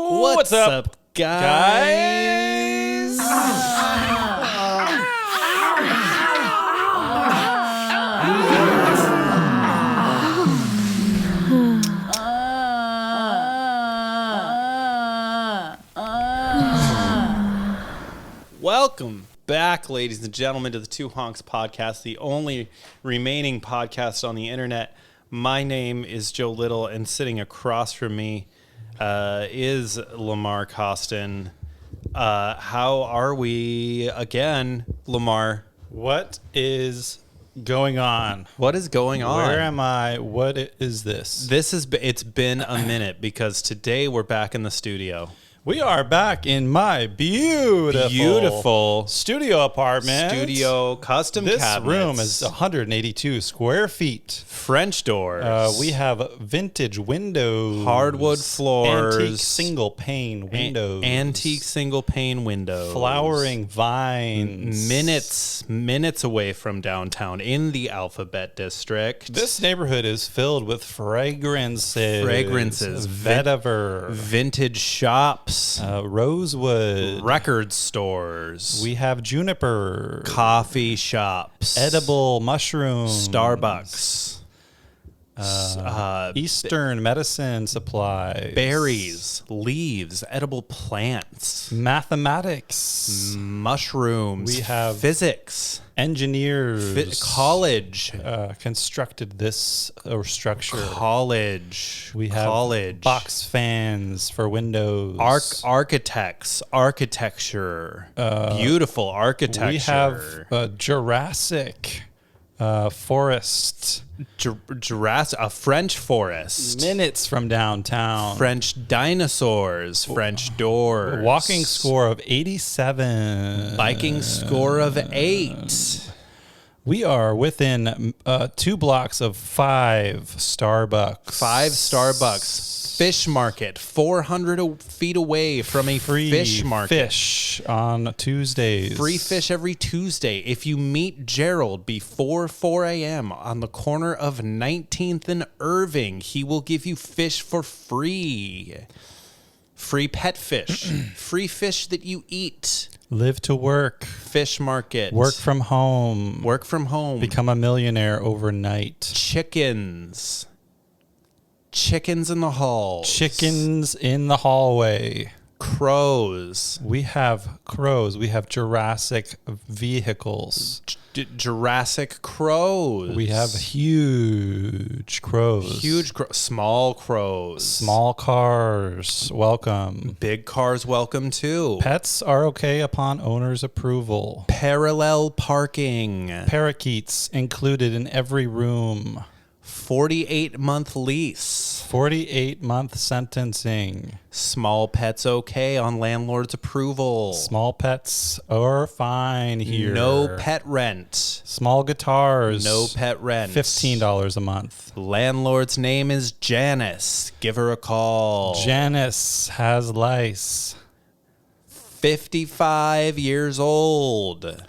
What's up, guys? Welcome back, ladies and gentlemen, to the Two Honks podcast, the only remaining podcast on the internet. My name is Joe Little, and sitting across from me is Lamar Costin. How are we again, Lamar? What is going on? What is going on? Where am I? What is this? It's been a minute because today we're back in the studio. We are back in my beautiful studio apartment. Custom this cabinets. room is 182 square feet. French doors. We have vintage windows. Hardwood floors. Antique single pane windows. Antique single pane windows. Flowering vines. Minutes away from downtown in the Alphabet District. This neighborhood is filled with fragrances. Vetiver. Vintage shops. Rosewood. Record stores. We have juniper. Coffee shops. Edible mushrooms. Starbucks. Eastern medicine supplies. Berries. Leaves. Edible plants. Mathematics. Mushrooms. We have physics. Engineers. College. Constructed this structure. College. We have box fans for windows. Architects. Architecture. Beautiful architecture. We have Jurassic forest. Jurassic, a French forest. Minutes from downtown. French dinosaurs. French doors. Walking score of 87. Biking score of 8. We are within 2 blocks of 5 Starbucks. 5 Starbucks. Fish market, 400 feet away from a fish market. Fish on Tuesdays. Free fish every Tuesday. If you meet Gerald before 4 a.m. on the corner of 19th and Irving, he will give you fish for free. Free pet fish. Free fish that you eat. Live to work. Fish market. Work from home. Work from home. Become a millionaire overnight. Chickens. Chickens in the hall. Chickens in the hallway. Crows. We have crows. We have Jurassic vehicles. Jurassic crows. We have huge crows. Small crows. Small cars. Welcome. Big cars welcome too. Pets are okay upon owner's approval. Parallel parking. Parakeets included in every room. 48-month lease. 48-month sentencing. Small pets okay on landlord's approval. Small pets are fine here. No pet rent. Small guitars. No pet rent. $15 a month. Landlord's name is Janice. Give her a call. Janice has lice. 55 years old.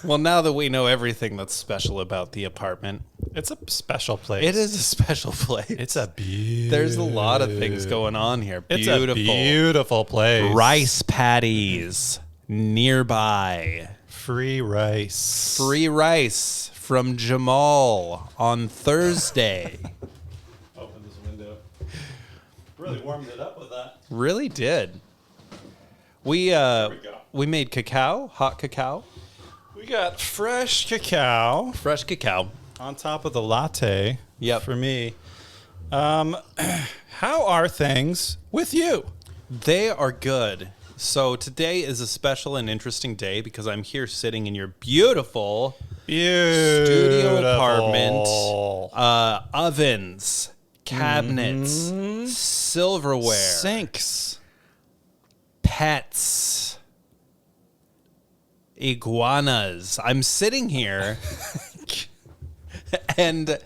Well, now that we know everything that's special about the apartment, it's a special place. It is a special place. It's a beautiful. There's a lot of things going on here. Beautiful. It's a beautiful place. Rice paddies nearby. Free rice. Free rice from Jamal on Thursday. Open this window. Really warmed it up with that. Really did. We made cacao, hot cacao. We got fresh cacao. Fresh cacao. On top of the latte. Yep. For me. How are things with you? They are good. So today is a special and interesting day because I'm here sitting in your beautiful studio apartment. Ovens, cabinets, silverware, Sinks. pets, iguanas. I'm sitting here and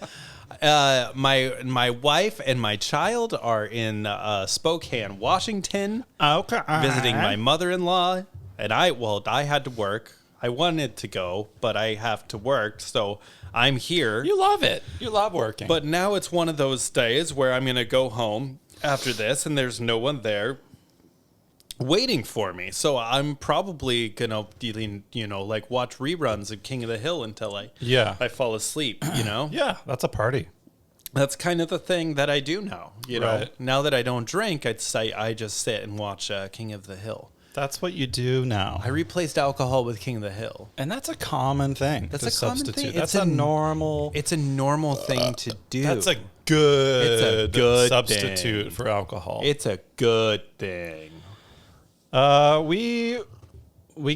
my wife and my child are in Spokane, Washington, Okay. visiting my mother-in-law. And I had to work. I wanted to go, but I have to work, so I'm here. You love it. You love working. But now it's one of those days where I'm going to go home after this, and there's no one there waiting for me. So I'm probably going to, like watch reruns of King of the Hill until I fall asleep, yeah, that's a party. That's kind of the thing that I do now. Right. Now that I don't drink, I just sit and watch King of the Hill. That's what you do now. I replaced alcohol with King of the Hill. And that's a common thing. That's to a common substitute. thing. That's a normal. It's a normal thing to do. That's a good, It's a good substitute thing. for alcohol. It's a good thing. We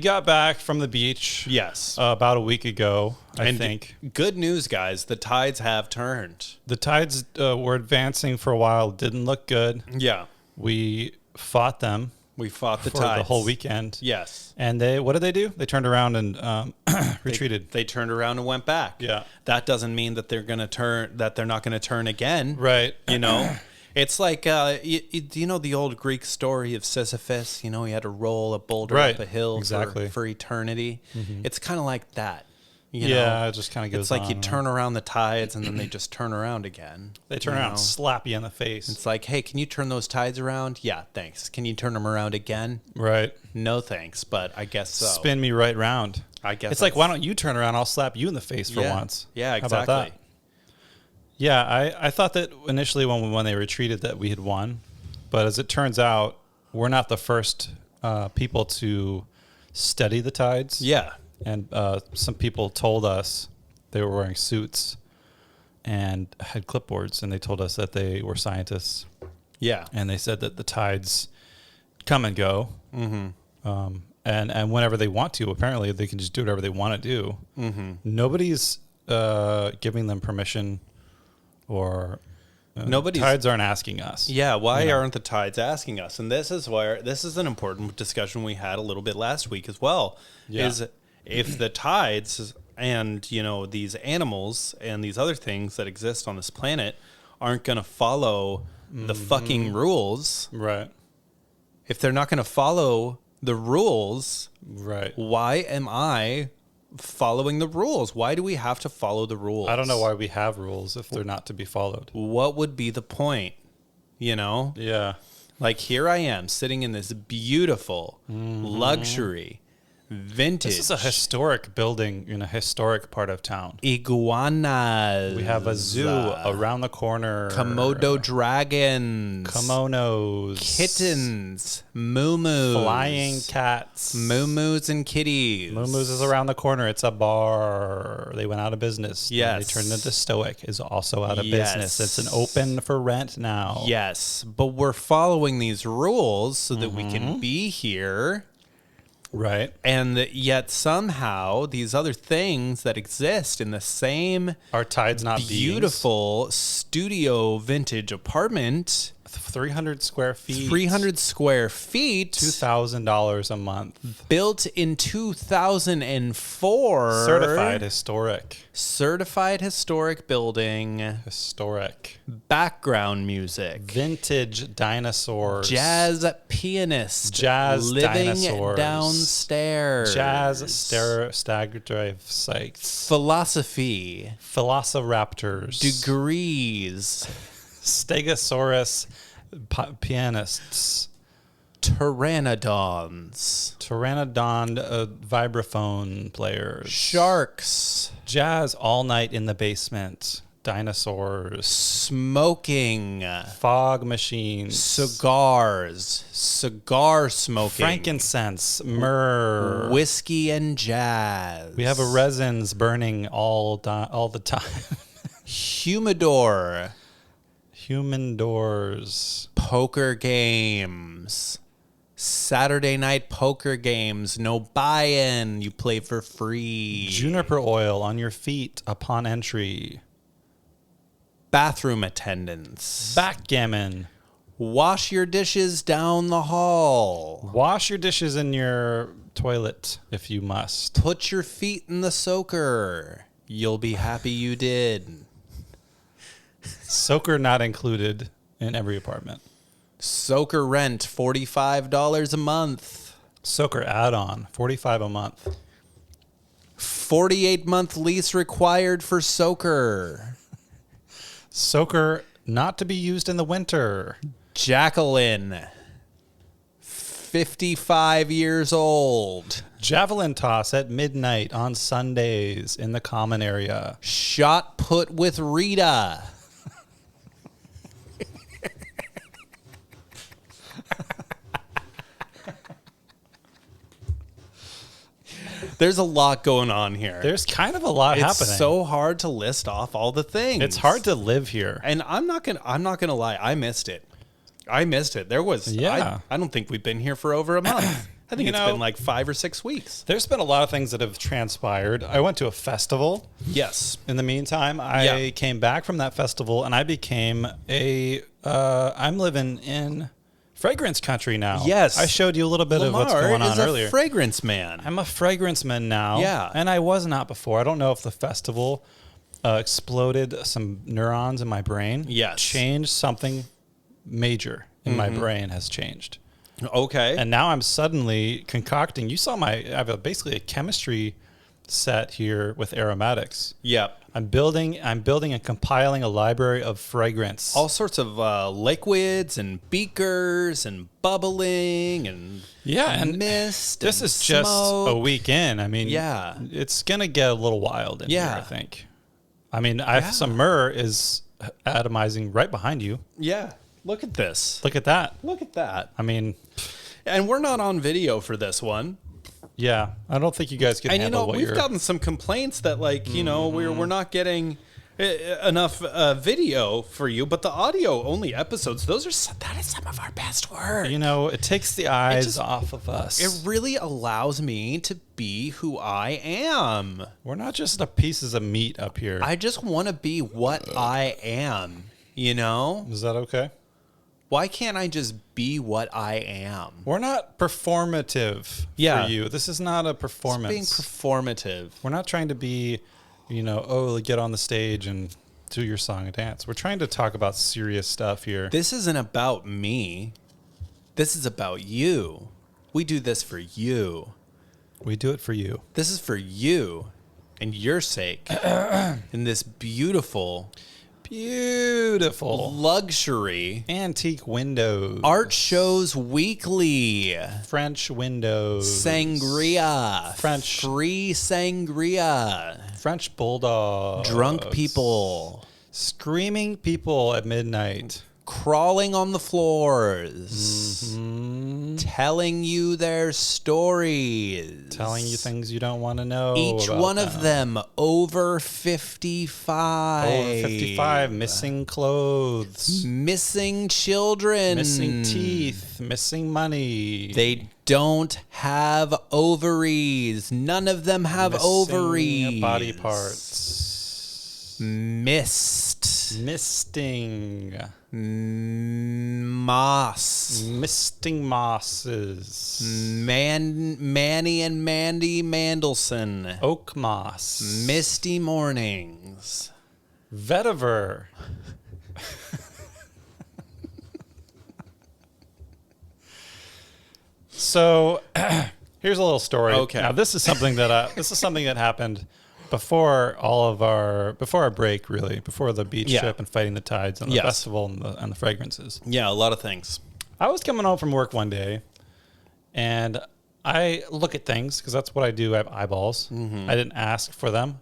got back from the beach. Yes. About a week ago, I think. Good news, guys. The tides have turned. The tides were advancing for a while. Didn't look good. Yeah. We fought them. We fought the for tides the whole weekend. Yes. And what did they do? They turned around and retreated. They turned around and went back. Yeah. That doesn't mean that they're going to turn. That they're not going to turn again. Right. It's like you know the old Greek story of Sisyphus. He had to roll a boulder up a hill for eternity. Mm-hmm. It's kind of like that. It just kind of goes. It's like you turn around the tides and then they just turn around again. They turn around and slap you in the face. It's like, hey, can you turn those tides around? Yeah, thanks. Can you turn them around again? Right. No, thanks, but I guess so. Spin me right round. I guess it's like, why don't you turn around? I'll slap you in the face for once. Yeah, exactly. How about that? Yeah, I thought that initially when they retreated that we had won, but as it turns out, we're not the first people to study the tides. Yeah. And some people told us they were wearing suits and had clipboards, and they told us that they were scientists. Yeah. And they said that the tides come and go. Mm-hmm. And whenever they want to, apparently they can just do whatever they want to do. Mm-hmm. Nobody's giving them permission or... tides aren't asking us. Yeah, why aren't the tides asking us? And this is an important discussion we had a little bit last week as well. Yeah. Is if the tides and these animals and these other things that exist on this planet aren't going to follow the fucking rules, right? If they're not going to follow the rules, right? Why am I following the rules? Why do we have to follow the rules? I don't know why we have rules if they're not to be followed. What would be the point? Yeah. Like here I am sitting in this beautiful luxury vintage. This is a historic building in a historic part of town. Iguanas. We have a zoo around the corner. Komodo dragons. Kimonos. Kittens. Moo-moos. Flying cats. Moo-moos and kitties. Moo-moos is around the corner. It's a bar. They went out of business. Yes. They turned into Stoic is also out of business. It's an open for rent now. Yes. But we're following these rules so that we can be here. Right. And yet somehow these other things that exist in the same are tides not beautiful studio vintage apartment, 300 square feet. 300 square feet. $2,000 a month. Built in 2004. Certified historic building. Historic. Background music. Vintage dinosaurs. Jazz pianist. Jazz living dinosaurs. downstairs. Jazz stag drive sites. Philosophy. Velociraptors. Degrees. Stegosaurus pianists. Pteranodons. Pteranodon vibraphone players. Sharks. Jazz all night in the basement. Dinosaurs. Smoking. Fog machines. Cigars. Cigar smoking. Frankincense. Myrrh. Whiskey and jazz. We have a resins burning all the time. Humidor. Human doors. Poker games. Saturday night poker games, no buy-in. You play for free. Juniper oil on your feet upon entry. Bathroom attendants. Backgammon. Wash your dishes down the hall. Wash your dishes in your toilet if you must. Put your feet in the soaker. You'll be happy you did. Soaker not included in every apartment. Soaker rent, $45 a month. Soaker add-on, $45 a month. 48-month lease required for Soaker. Soaker not to be used in the winter. Jacqueline, 55 years old. Javelin toss at midnight on Sundays in the common area. Shot put with Rita. There's a lot going on here. There's kind of a lot happening. It's so hard to list off all the things. It's hard to live here. And I'm not gonna lie, I missed it. There was I don't think we've been here for over a month. I think it's been like 5 or 6 weeks. There's been a lot of things that have transpired. I went to a festival. Yes. In the meantime, I came back from that festival and I became I'm living in fragrance country now. Yes. I showed you a little bit of what's going on earlier. I'm a fragrance man. I'm a fragrance man now. Yeah. And I was not before. I don't know if the festival exploded some neurons in my brain. Yes. Changed something major in my brain has changed. Okay. And now I'm suddenly concocting. You saw I have basically a chemistry set here with aromatics. Yep. I'm building and compiling a library of fragrance. All sorts of liquids and beakers and bubbling and mist. This and is just a week in. I mean, yeah, it's gonna get a little wild in here, I think. I mean, some myrrh is atomizing right behind you. Yeah. Look at this. Look at that. Look at that. I mean, and we're not on video for this one. Yeah, I don't think you guys can handle what we've gotten some complaints that we're not getting enough video for you, but the audio only episodes, that is some of our best work. It takes the eyes off of us. It really allows me to be who I am. We're not just the pieces of meat up here. I just want to be what I am, Is that okay? Why can't I just be what I am? We're not performative for you. This is not a performance. It's being performative. We're not trying to be, get on the stage and do your song and dance. We're trying to talk about serious stuff here. This isn't about me. This is about you. We do this for you. We do it for you. This is for you and your sake. In this beautiful luxury antique windows, art shows weekly, French windows, sangria, French free sangria, French bulldog, drunk people, screaming people at midnight, crawling on the floors, telling you their stories, telling you things you don't want to know. Each one of them over 55. Over 55, missing clothes, missing children, missing teeth, missing money. They don't have ovaries. None of them have ovaries. Body parts. Misting. Moss. Misting mosses. Manny and Mandy Mandelson. Oak moss. Misty mornings. Vetiver. So, here's a little story. Okay. Now, this is something that happened before our break, really, before the beach trip and fighting the tides and the festival and the fragrances. Yeah, a lot of things. I was coming home from work one day, and I look at things because that's what I do. I have eyeballs. Mm-hmm. I didn't ask for them.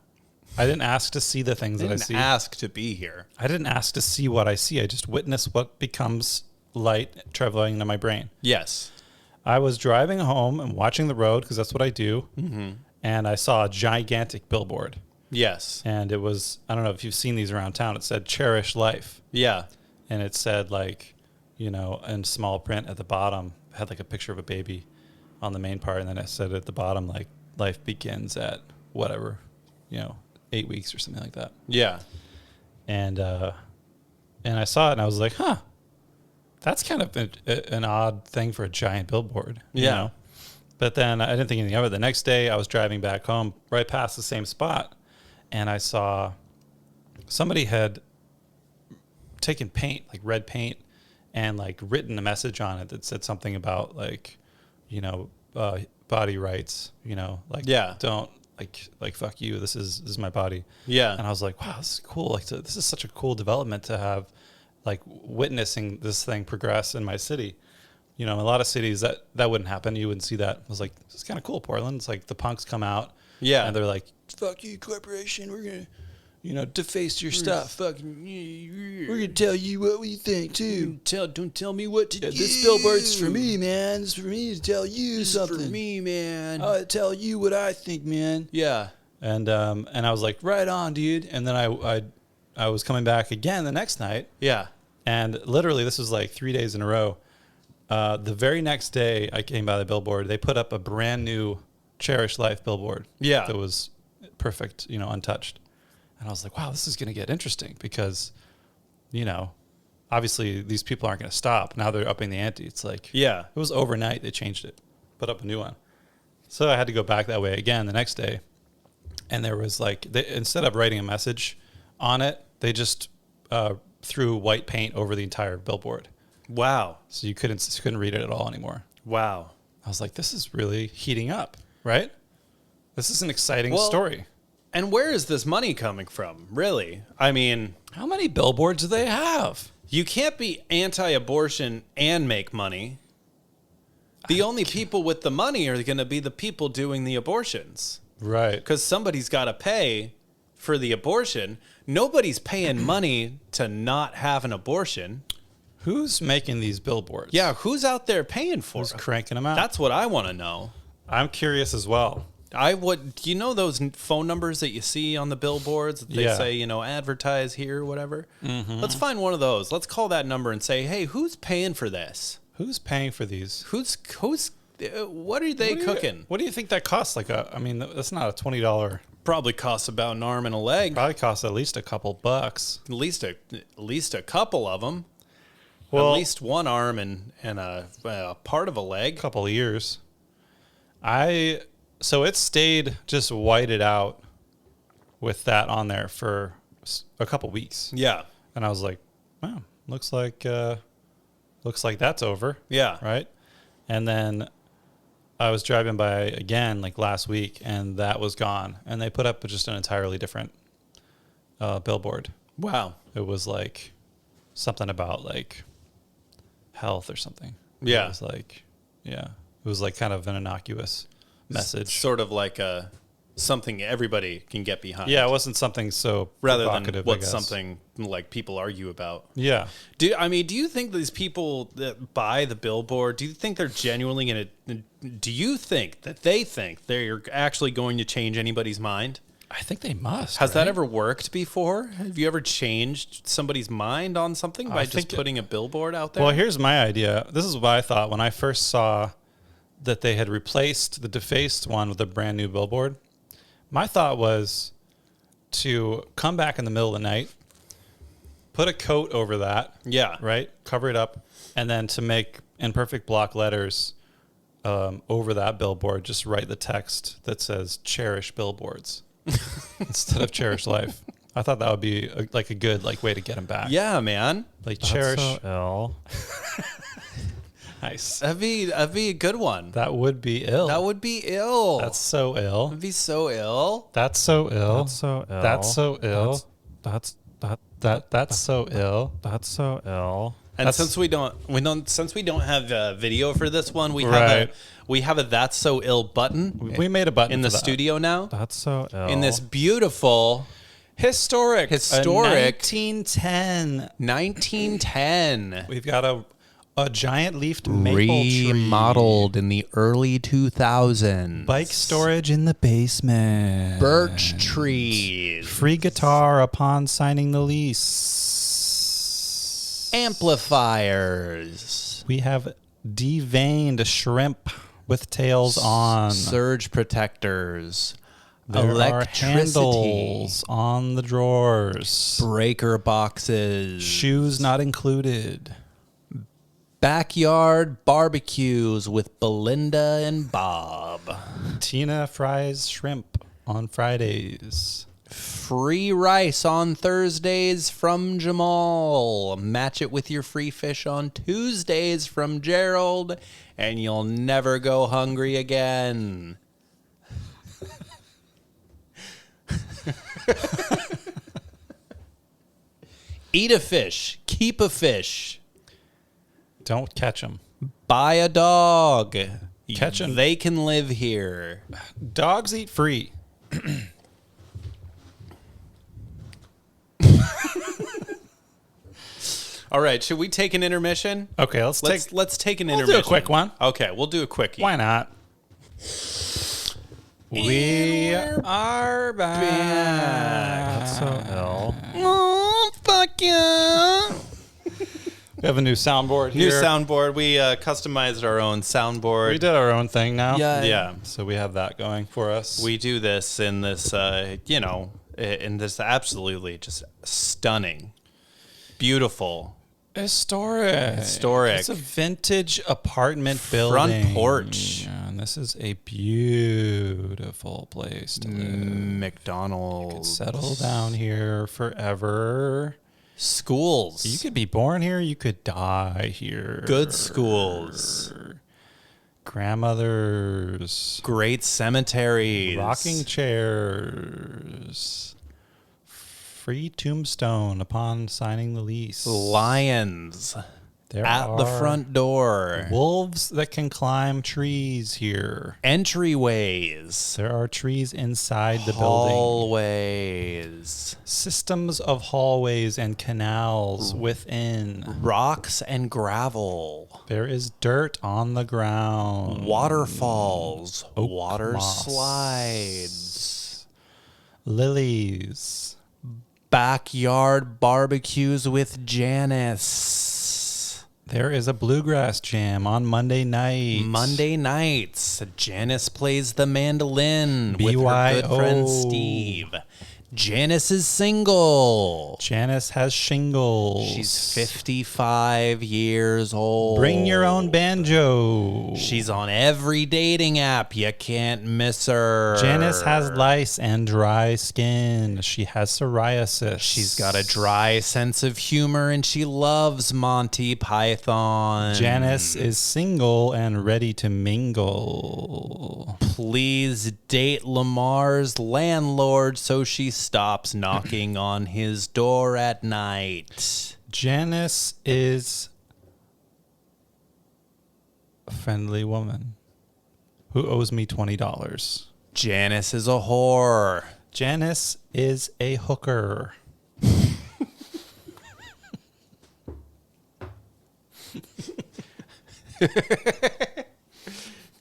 I didn't ask to see the things that I see. I didn't ask to be here. I didn't ask to see what I see. I just witness what becomes light traveling into my brain. Yes. I was driving home and watching the road because that's what I do. Mm-hmm. And I saw a gigantic billboard. Yes. And it was, I don't know if you've seen these around town. It said, "Cherish life." Yeah. And it said, in small print at the bottom, had like a picture of a baby on the main part, and then it said at the bottom like life begins at whatever, 8 weeks or something like that. Yeah. And I saw it and I was like, huh, that's kind of an odd thing for a giant billboard. You know? But then I didn't think anything of it. The next day I was driving back home right past the same spot, and I saw somebody had taken paint, like red paint, and like written a message on it that said something about like, body rights, like, don't like, fuck you. This is my body. Yeah. And I was like, wow, this is cool. Like, this is such a cool development to have, like, witnessing this thing progress in my city. In a lot of cities that wouldn't happen. You wouldn't see that. I was like, this is kind of cool, Portland. It's like the punks come out. Yeah. And they're like, fuck you, corporation. We're going to, deface your stuff. Fucking, we're going to tell you what we think, too. Don't tell me what to do. This billboard's for me, man. It's for me to tell you something. It's for me, man. I'll tell you what I think, man. Yeah. And I was like, right on, dude. And then I was coming back again the next night. Yeah. And literally, this was like 3 days in a row. The very next day I came by the billboard, they put up a brand new Cherish Life billboard. Yeah. That was perfect, untouched. And I was like, wow, this is going to get interesting because, obviously these people aren't going to stop. Now they're upping the ante. It's like, it was overnight. They changed it, put up a new one. So I had to go back that way again the next day. And there was like, instead of writing a message on it, they just threw white paint over the entire billboard. Wow. So you couldn't read it at all anymore. Wow. I was like, this is really heating up, right? This is an exciting story. And where is this money coming from, really? I mean, how many billboards do they have? You can't be anti-abortion and make money. The only people with the money are going to be the people doing the abortions. Right. Because somebody's got to pay for the abortion. Nobody's paying money to not have an abortion. Who's making these billboards? Yeah, who's out there paying for Who's them? Cranking them out? That's what I want to know. I'm curious as well. Do you know those phone numbers that you see on the billboards that they say, advertise here or whatever? Mm-hmm. Let's find one of those. Let's call that number and say, hey, who's paying for this? Who's paying for these? What are they cooking? What do you think that costs? That's not a $20. Probably costs about an arm and a leg. Probably costs at least a couple bucks. At least a couple of them. Well, at least one arm and a part of a leg. A couple of years. So it stayed just whited out with that on there for a couple weeks. Yeah. And I was like, wow, looks like that's over. Yeah. Right. And then I was driving by again like last week and that was gone. And they put up just an entirely different billboard. Wow. It was like something about like health or something. Yeah. It was like kind of an innocuous message. Sort of like something everybody can get behind. Yeah, it wasn't something so rather than what's something like people argue about. Yeah. Do you think these people that buy the billboard, do you think they're genuinely going to, do you think that they think they're actually going to change anybody's mind? I think they must. Has that ever worked before? Have you ever changed somebody's mind on something by just putting a billboard out there? Well, here's my idea. This is what I thought when I first saw that they had replaced the defaced one with a brand new billboard. My thought was to come back in the middle of the night, put a coat over that. Yeah. Right? Cover it up. And then to make in perfect block letters over that billboard, just write the text that says cherish billboards instead of cherish life. I thought that would be a good way to get them back. Yeah, man. Like cherish. So ill. Nice. That'd be a good one. That would be ill. That would be ill. That's so ill. That'd be so ill. That's so ill. That's so ill. That's so ill. That's so ill. That's so ill. And since we don't have video for this one, we have a that's so ill button. We made a button in the studio now. That's so ill. In this beautiful historic 1910. We've got a giant leafed maple tree. Remodeled in the early 2000s. Bike storage in the basement. Birch trees. Free guitar upon signing the lease. Amplifiers. We have deveined shrimp with tails on. Surge protectors. There are Electricity. handles on the drawers. Breaker boxes. Shoes not included. Backyard barbecues with Belinda and Bob. Tina fries shrimp on Fridays. Free rice on Thursdays from Jamal. Match it with your free fish on Tuesdays from Gerald, and you'll never go hungry again. Eat a fish. Keep a fish. Don't catch them. Buy a dog. Catch 'em. They can live here. Dogs eat free. All right, should we take an intermission? Okay, let's take take an we'll intermission. do a quick one. Okay, we'll do a quickie. Why not? We are back. Oh, fuck yeah. We have a new soundboard New here. soundboard. We customized our own soundboard. We did our own thing now. Yeah. So we have that going for us. We do this in this, in this absolutely just stunning, beautiful, Historic. Historic. It's a vintage apartment building. front porch. And this is a beautiful place to live. McDonald's. Settle down here forever. Schools. You could be born here. You could die here. Good schools. Grandmothers. Great cemeteries. Rocking chairs. Free tombstone upon signing the lease. Lions. There At the are front door. wolves that can climb trees here. Entryways. There are trees inside the building. Hallways. Systems of hallways and canals within. Rocks and gravel. There is dirt on the ground. Waterfalls. Oak Water moss. slides. Lilies. Backyard barbecues with Janice. There is a bluegrass jam on Monday night. Monday nights, Janice plays the mandolin with her good friend BYO. Steve. Janice is single. Janice has shingles. She's 55 years old. Bring your own banjo. She's on every dating app. You can't miss her. Janice has lice and dry skin. She has psoriasis. She's got a dry sense of humor and she loves Monty Python. Janice is single and ready to mingle. Please date Lamar's landlord so she stops knocking on his door at night. Janice is a friendly woman who owes me $20. Janice is a whore. Janice is a hooker.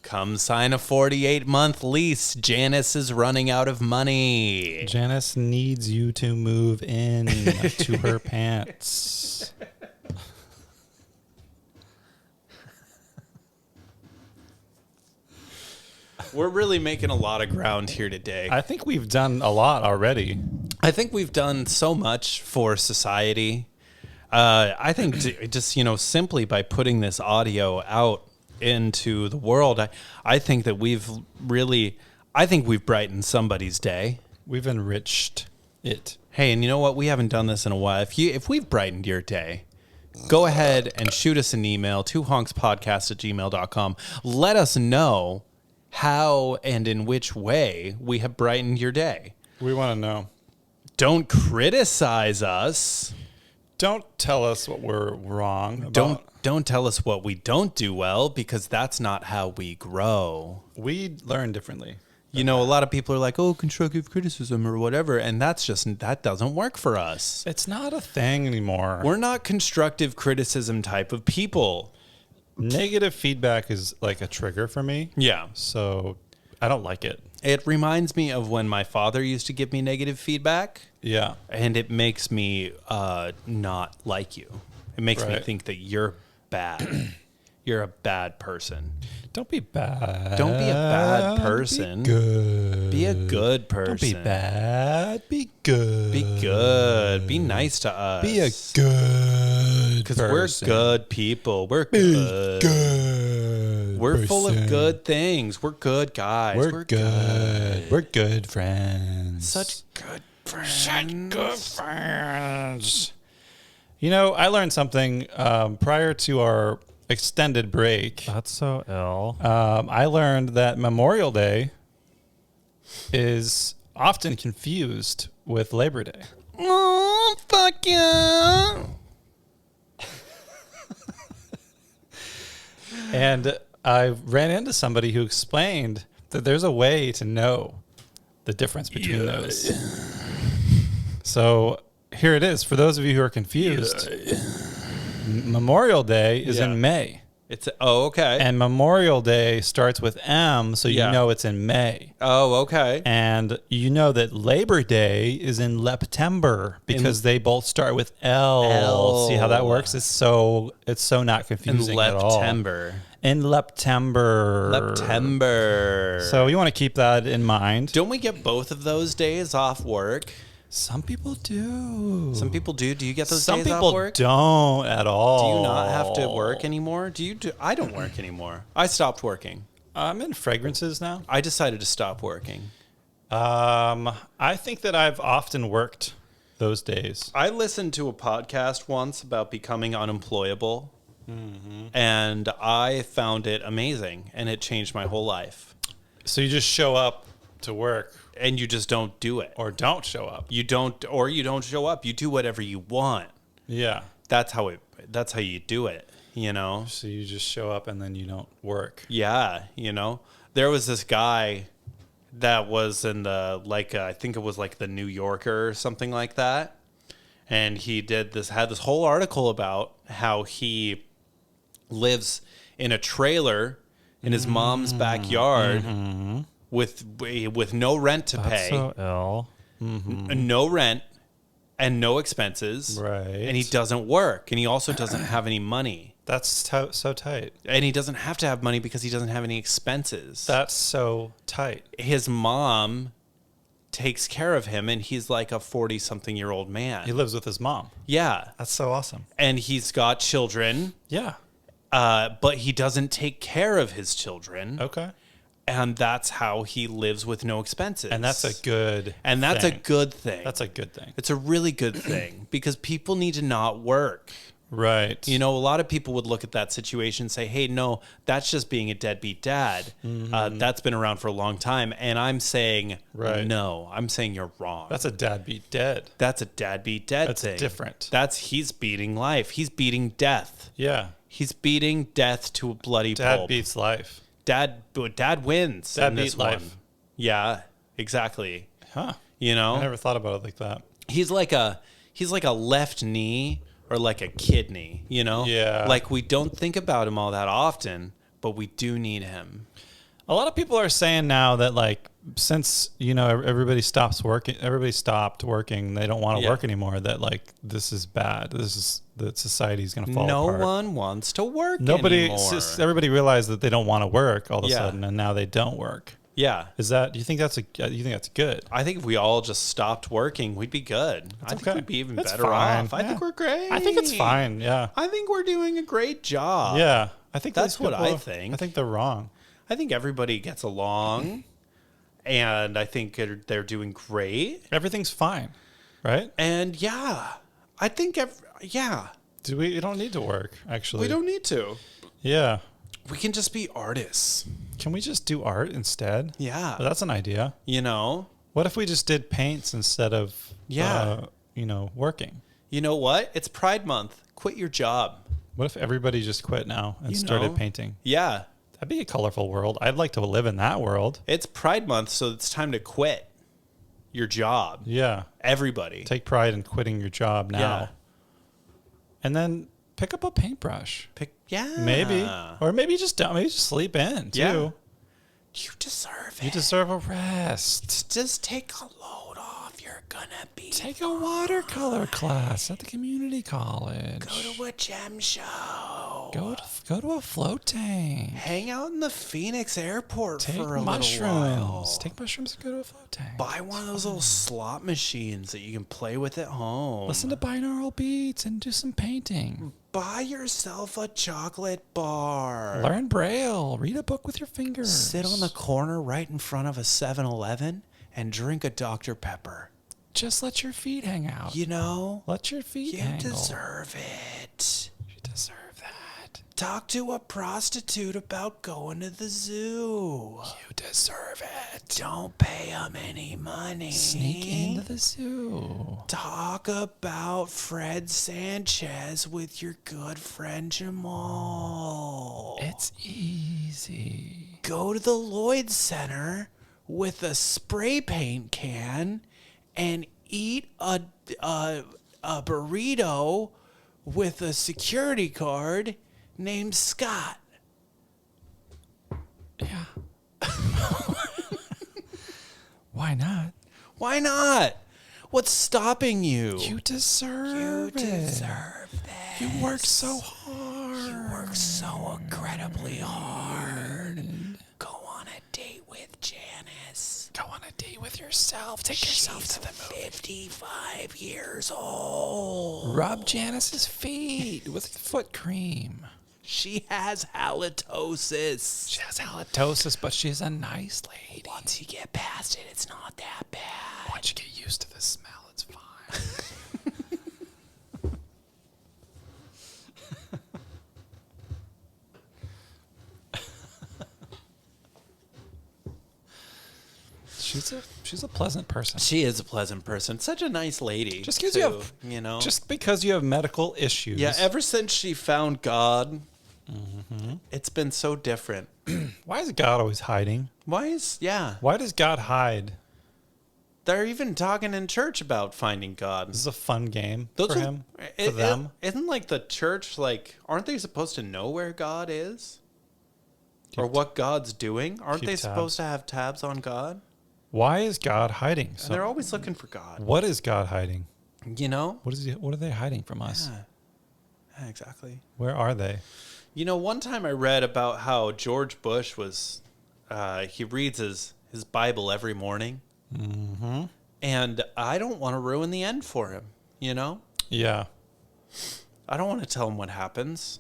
Come sign a 48-month lease. Janice is running out of money. Janice needs you to move in to her pants. We're really making a lot of ground here today. I think we've done a lot already. I think we've done so much for society. I think just, simply by putting this audio out into the world, I think that we've brightened somebody's day. We've enriched it. Hey, and you know what? We haven't done this in a while. If we've brightened your day, go ahead and shoot us an email, twohonkspodcast@gmail.com. Let us know how and in which way we have brightened your day. We want to know. Don't criticize us. Don't tell us what we're wrong about. Don't tell us what we don't do well, because that's not how we grow. We learn differently. A lot of people are like, oh, constructive criticism or whatever, and that doesn't work for us. It's not a thing anymore. We're not constructive criticism type of people. Negative feedback is like a trigger for me. Yeah. So I don't like it. It reminds me of when my father used to give me negative feedback. Yeah. And it makes me not like you. It makes me Right. think that you're bad. you're a bad person. Don't be bad. Don't be a bad person. Be good. Be a good person. Don't be bad. Be good. Be good. Be nice to us. Be a good Because we're good people. We're good. Good. We're full of good things. We're good guys. We're good. We're good friends. Such good friends. Such good friends. You know, I learned something prior to our extended break. That's so ill. I learned that Memorial Day is often confused with Labor Day. Oh, fuck yeah. And I ran into somebody who explained that there's a way to know the difference between those. So here it is. For those of you who are confused, Memorial Day is in May. Okay. And Memorial Day starts with M, so you know it's in May. Oh, okay. And you know that Labor Day is in Leptember because they both start with L. See how that works? It's so not confusing at all. In Leptember. So you want to keep that in mind. Don't we get both of those days off work? Some people do. Some people do. Do you get those Some days off people work? don't at all. Do you not have to work anymore? I don't work anymore. I stopped working. I'm in fragrances now. I decided to stop working. I think that I've often worked those days. I listened to a podcast once about becoming unemployable, and I found it amazing, and it changed my whole life. So you just show up to work. And you just don't do it. Or don't show up. You don't show up. You do whatever you want. Yeah. That's how you do it, you know? So you just show up and then you don't work. Yeah, you know? There was this guy that was in the, I think it was like the New Yorker or something like that. And he had this whole article about how he lives in a trailer in his mom's backyard with no rent to pay. That's so ill. No rent and no expenses. Right. And he doesn't work. And he also doesn't have any money. That's so tight. And he doesn't have to have money because he doesn't have any expenses. That's so tight. His mom takes care of him, and he's like a 40-something-year-old man. He lives with his mom. Yeah. That's so awesome. And he's got children. Yeah. But he doesn't take care of his children. Okay. And that's how he lives with no expenses. And that's a good And that's thing. a good thing. That's a good thing. It's a really good thing because people need to not work. Right. You know, a lot of people would look at that situation and say, hey, no, that's just being a deadbeat dad. That's been around for a long time. And I'm saying, no, I'm saying you're wrong. That's a dad beat dead. That's a dad beat dead That's thing. different. He's beating life. He's beating death. Yeah. He's beating death to a bloody Dad pulp. beats life. Dad wins. Dad in this beat life. one. Yeah, exactly. Huh. You know, I never thought about it like that. he's like a left knee or like a kidney. You know, Yeah. Like we don't think about him all that often, but we do need him. A lot of people are saying now that since everybody stopped working, they don't want to work anymore. That this is bad. That society's going to fall apart. No one wants to work anymore. Everybody realized that they don't want to work all of a sudden, and now they don't work. Yeah. Do you think that's good? I think if we all just stopped working, we'd be good. I think we'd be even better off. I think we're great. I think it's fine. Yeah. I think we're doing a great job. Yeah. I think that's what I think. I think they're wrong. I think everybody gets along, and I think they're doing great. Everything's fine, right? And I think We don't need to work, actually. We don't need to. Yeah. We can just be artists. Can we just do art instead? Yeah. Well, that's an idea. You know? What if we just did paints instead of working? You know what? It's Pride Month. Quit your job. What if everybody just quit now and started painting? Yeah. That'd be a colorful world. I'd like to live in that world. It's Pride Month, so it's time to quit your job. Yeah. Everybody. Take pride in quitting your job now. Yeah. And then pick up a paintbrush. Yeah. Maybe. Or maybe just sleep in, too. Yeah. You deserve it. You deserve a rest. Just take a load off your you're gonna be. Take a watercolor class at the community college. Go to a gem show. Go to a float tank. Hang out in the Phoenix airport Take for a mushrooms. little while. Take mushrooms and go to a float tank. Buy one of those little slot machines that you can play with at home. Listen to binaural beats and do some painting. Buy yourself a chocolate bar. Learn Braille. Read a book with your fingers. Sit on the corner right in front of a 7-Eleven and drink a Dr. Pepper. Just let your feet hang out. You know, Let your feet you hang. deserve it. You deserve that. Talk to a prostitute about going to the zoo. You deserve it. Don't pay them any money. Sneak into the zoo. Talk about Fred Sanchez with your good friend Jamal. It's easy. Go to the Lloyd Center with a spray paint can and eat a burrito with a security guard named Scott. Yeah. Why not? Why not? What's stopping you? You deserve it. deserve that. You work so hard. You work so incredibly hard. Go on a date with Janice. Go on a date with yourself. Take yourself She's to the movie. 55 years old. Rub Janice's feet with foot cream. She has halitosis. She has halitosis, but she's a nice lady. Once you get past it, it's not that bad. Once you get used to the smell, it's fine. She's a pleasant person. She is a pleasant person. Such a nice lady. Just because you know. just because you have medical issues. Yeah, ever since she found God, it's been so different. Why is God always hiding? Why Why does God hide? they're even talking in church about finding God. This is a fun game Those for are- him, for them. Isn't like the church, like, aren't they supposed to know where God is? Or what God's doing? Aren't keep they tabs. supposed to have tabs on God? Why is God hiding? And they're always looking for God. What is God hiding? You know? What are they hiding from us? Yeah, exactly. Where are they? You know, one time I read about how George Bush was, he reads his Bible every morning. Mm-hmm. And I don't want to ruin the end for him, you know? Yeah. I don't want to tell him what happens.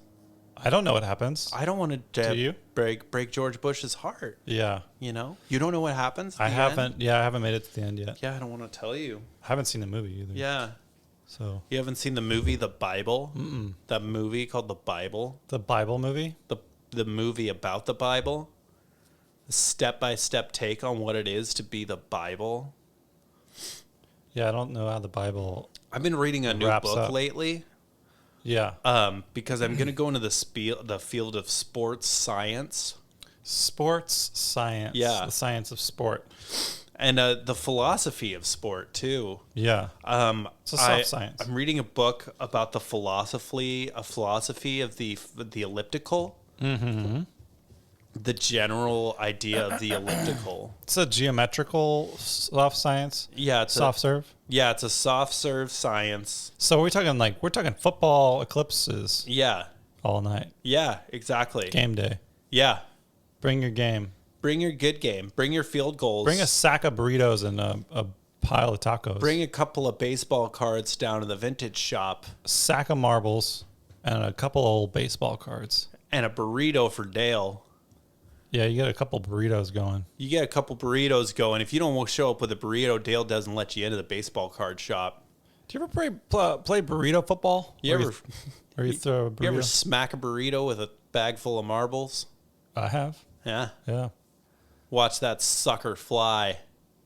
I don't know what happens. I don't want to Do you? break George Bush's heart, Yeah. you know? You don't know what happens at I the haven't. end? Yeah, I haven't made it to the end yet. Yeah, I don't want to tell you. I haven't seen the movie either. Yeah. So You haven't seen the movie The Bible? Mm-mm. That movie called The Bible? the Bible movie. The movie about the Bible? A step-by-step take on what it is to be the Bible? Yeah, I don't know how the Bible. I've been reading a new Wraps book up. lately Yeah. because I'm going to go into the field of sports science. Sports science. Yeah. The science of sport. And the philosophy of sport, too. Yeah. It's a soft science. I'm reading a book about the philosophy of the elliptical. Mm-hmm. The general idea of the elliptical. It's a geometrical soft science. Yeah, it's Soft serve. Yeah, it's a soft serve science. So we're talking football eclipses Yeah, all night. yeah, exactly. Game day. Yeah, Bring your game. bring your good game. Bring your field goals. Bring a sack of burritos and a pile of tacos. Bring a couple of baseball cards down to the vintage shop a sack of marbles and a couple old baseball cards. and a burrito for Dale. Yeah, you get a couple burritos going. You get a couple burritos going. If you don't show up with a burrito, Dale doesn't let you into the baseball card shop. Do you ever play burrito football? Or you throw a burrito? You ever smack a burrito with a bag full of marbles? I have. Yeah. Yeah. Watch that sucker fly.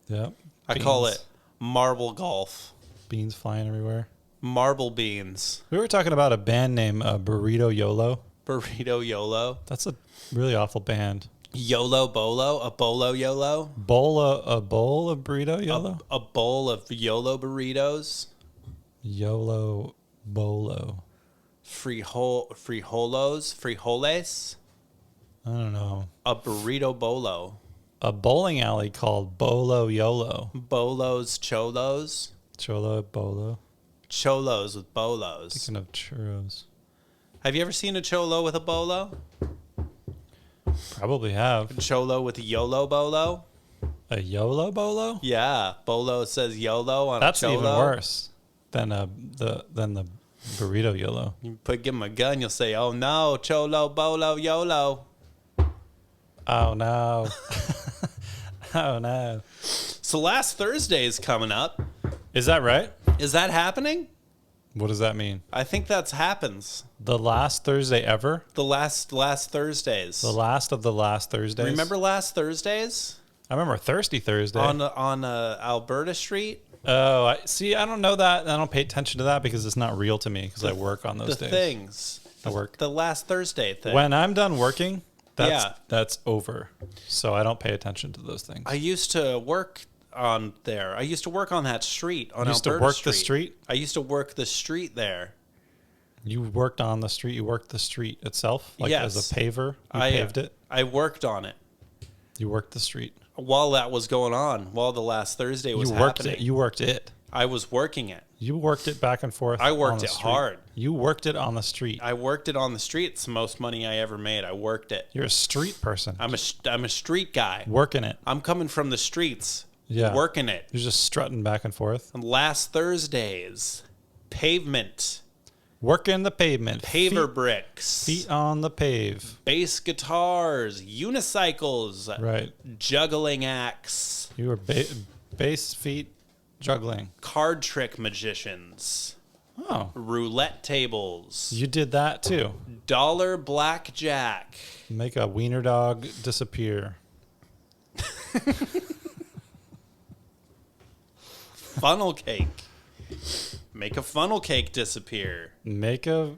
Yeah. I call it marble golf. Beans flying everywhere. Marble beans. We were talking about a band named Burrito YOLO. Burrito YOLO. That's a really awful band. YOLO Bolo. A Bolo YOLO. A bowl of burrito YOLO? A bowl of YOLO burritos. YOLO Bolo. Frijoles. I don't know. A burrito bolo. a bowling alley called Bolo Yolo. Bolos, cholos. Cholo Bolo. Cholos with bolos. Thinking of churros. Have you ever seen a cholo with a bolo? Probably have. A cholo with a YOLO bolo? A YOLO Bolo? Yeah. Bolo says YOLO on That's a cholo. even worse than the burrito YOLO. You give him a gun, you'll say, oh no, cholo, bolo, YOLO. Oh no. Oh no. So last Thursday is coming up. Is that right? Is that happening? What does that mean? I think that's happens. The last Thursday ever? The last Thursdays. The last of the last Thursdays? Remember last Thursdays? I remember Thirsty Thursday. On Alberta Street? Oh, I don't know that. I don't pay attention to that because it's not real to me because I work on those days. The things. I work. The last Thursday thing. When I'm done working, that's over. So I don't pay attention to those things. I used to work on there. I used to work on that street on Alberta You used to work Street. the street? I used to work the street there. You worked on the street. You worked the street itself? Like Yes. as a paver? You paved it? I worked on it. You worked the street. While that was going on, while the last Thursday was You worked happening. it. You worked it. I was working it. You worked it back and forth. I worked on the it street. hard. You worked it on the street. I worked it on the street. It's the most money I ever made. I worked it. You're a street person. I'm a street guy. Working it. I'm coming from the streets. Yeah. Working it. You're just strutting back and forth. And last Thursdays, pavement, Working the pavement. paver Feet, bricks, feet on the pave. bass guitars, unicycles, Right. juggling acts, You were bass feet juggling. card trick magicians, Oh. roulette tables, You did that too. dollar blackjack, Make a wiener dog disappear. funnel cake. Make a funnel cake disappear. Make a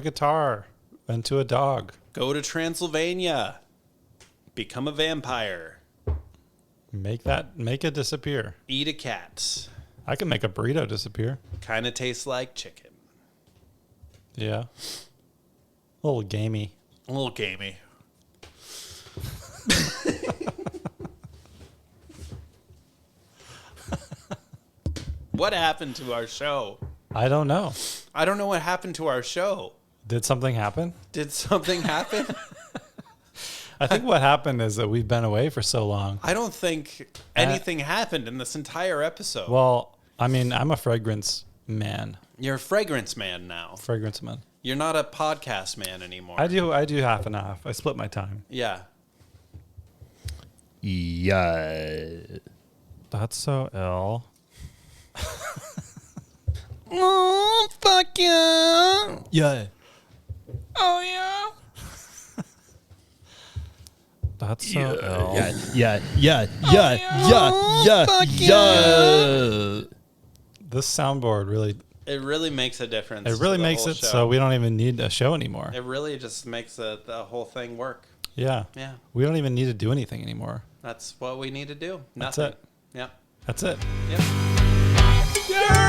guitar into a dog. Go to Transylvania. Become a vampire. Make it disappear. Eat a cat. I can make a burrito disappear. Kind of tastes like chicken. Yeah. A little gamey. A little gamey. What happened to our show? I don't know. I don't know what happened to our show. Did something happen? Did something happen? I think what happened is that we've been away for so long. I don't think anything happened in this entire episode. Well, I mean, I'm a fragrance man. You're a fragrance man now. Fragrance man. You're not a podcast man anymore. I do half and half. I split my time. Yeah. Yeah. That's so ill. Oh, fuck yeah. Yeah. Oh, yeah. That's so ill. This soundboard really, It really makes a difference. it to really the makes whole it show. so we don't even need a show anymore. It really just makes the whole thing work. Yeah. Yeah. We don't even need to do anything anymore. That's what we need to do. That's Nothing. it. Yep. That's it. Yep. Yeah.